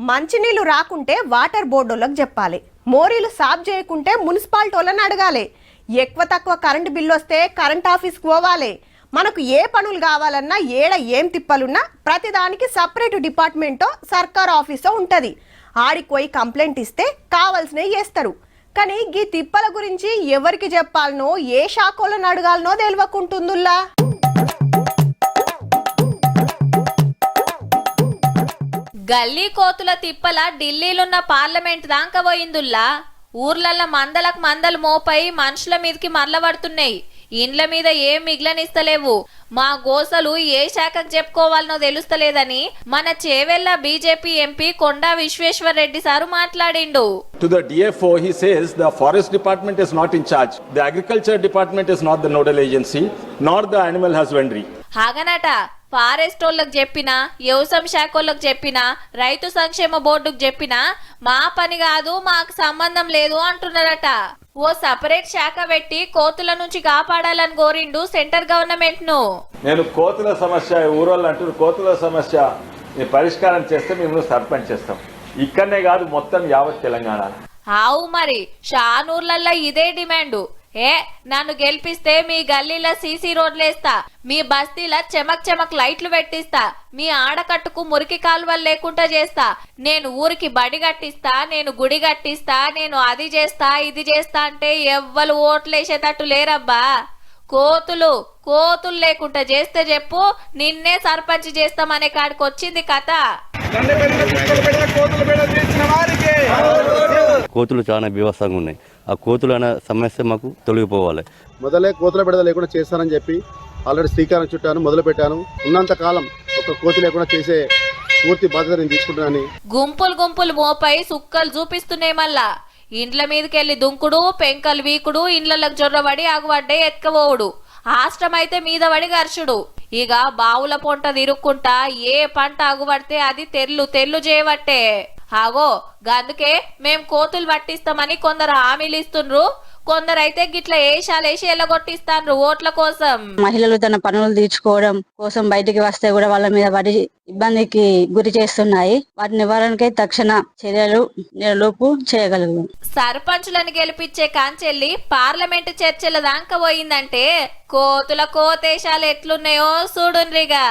మంచినీళ్ళు రాకుంటే వాటర్ బోర్డులకు చెప్పాలి. మోరీలు సాఫ్ చేయకుంటే మున్సిపాలిటీ వాళ్ళని అడగాలి. ఎక్కువ తక్కువ కరెంటు బిల్లు వస్తే కరెంట్ ఆఫీస్కి పోవాలి. మనకు ఏ పనులు కావాలన్నా ఏడ ఏం తిప్పలున్నా ప్రతిదానికి సపరేట్ డిపార్ట్మెంటో సర్కార్ ఆఫీసో ఉంటుంది. ఆడికి పోయి కంప్లైంట్ ఇస్తే కావాల్సినవి చేస్తారు. కానీ ఈ తిప్పల గురించి ఎవరికి చెప్పాలనో ఏ శాఖలను అడగాలనో తెలియకుంటుందిలా. గల్లీ కోతుల తిప్పల ఢిల్లీలున్న పార్లమెంట్ దాకా పోయిందుల్లా. ఊర్లల్ల మందలకు మందలు మోపై మనుషుల మీదకి మరలబడుతున్నాయి. ఇండ్ల మీద ఏం మిగిలనిస్తలేవు. మా గోసలు ఏ శాఖకు చెప్పుకోవాలనో తెలుస్తలేదని మన చేవెళ్ళ బీజేపీ ఎంపీ కొండా విశ్వేశ్వర్ రెడ్డి సారు మాట్లాడిండు. To the DFO he says the forest department is not in charge. The agriculture department is not the nodal agency nor the animal husbandry. హాగనట ఫారెస్ట్ వాళ్ళకి చెప్పినా, వ్యవసాయ శాఖ వాళ్ళకి చెప్పినా, రైతు సంక్షేమ బోర్డుకు చెప్పినా మా పని కాదు, మాకు సంబంధం లేదు అంటున్నారట. ఓ సపరేట్ శాఖ పెట్టి కోతుల నుంచి కాపాడాలని కోరిండు సెంటర్ గవర్నమెంట్ ను. నేను కోతుల సమస్య ఊరోళ్ళు అంటూ కోతుల సమస్య పరిష్కారం చేస్తే మేము సర్పంచ్ చేస్తాం. ఇక్కడనే కాదు మొత్తం యావత్ తెలంగాణ. ఆవు మరి షానూర్లల్లో ఇదే డిమాండు. నన్ను గెలిపిస్తే మీ గల్లీల సీసీ రోడ్లేస్తా, మీ బస్తీల చెమక్ చెమక్ లైట్లు పెట్టిస్తా, మీ ఆడకట్టుకు మురికి కాలువలు లేకుండా చేస్తా, నేను ఊరికి బడి కట్టిస్తా, నేను గుడి కట్టిస్తా, నేను అది చేస్తా ఇది చేస్తా అంటే ఎవ్వరు ఓట్లేసేటట్టు లేరబ్బా. కోతులు లేకుండా చేస్తే చెప్పు, నిన్నే సర్పంచ్ చేస్తామనే కాడికి వచ్చింది కథ. కోతులు చాలా బీభత్సంగా ఉన్నాయి. ఆ కోతులు అనే సమస్య మాకు తొలగిపోవాలి. మొదలే కోతుల బిడద లేకుండా చేస్తానని చెప్పి ఆల్రెడీ శ్రీకారం చుట్టాను, మొదలు పెట్టాను. ఉన్నంత కాలం ఒక కోతి లేకుండా చేసే పూర్తి బాధ్యత నేను తీసుకుంటున్నాను. గుంపులు మోపై సుక్కలు చూపిస్తున్నాయి. మళ్ళా ఇండ్ల మీదకెళ్లి దుంకుడు, పెంకలు వీకుడు, ఇండ్లకు జొర్రబడి ఆగుబడ్డే ఎత్తుకపోవుడు, ఆష్టమైతే మీద పడి గర్షుడు. ఇక బావుల పొంట తిరుక్కుంటా ఏ పంట ఆగుబడితే అది తెల్లు చేయబట్టే. ఆగో గందుకే మేం కోతులు పట్టిస్తామని కొందరు హామీలు ఇస్తుండ్రు, కొందరైతే గిట్ల ఏషాలేసి ఎల్లగొట్టిస్తాండ్రు ఓట్ల కోసం. మహిళలు తన పనులు తీర్చుకోవడం కోసం బయటికి వస్తే కూడా వాళ్ళ మీద పడి ఇబ్బందికి గురి చేస్తున్నాయి. వాటి నివారణకై తక్షణ చర్యలు నిరూపు చేయగలరు. సర్పంచులను గెలిపించే కాంచెల్లి పార్లమెంటు చర్చల దాకా పోయిందంటే కోతుల కోతేశాలు ఎట్లున్నాయో చూడుండ్రిగా.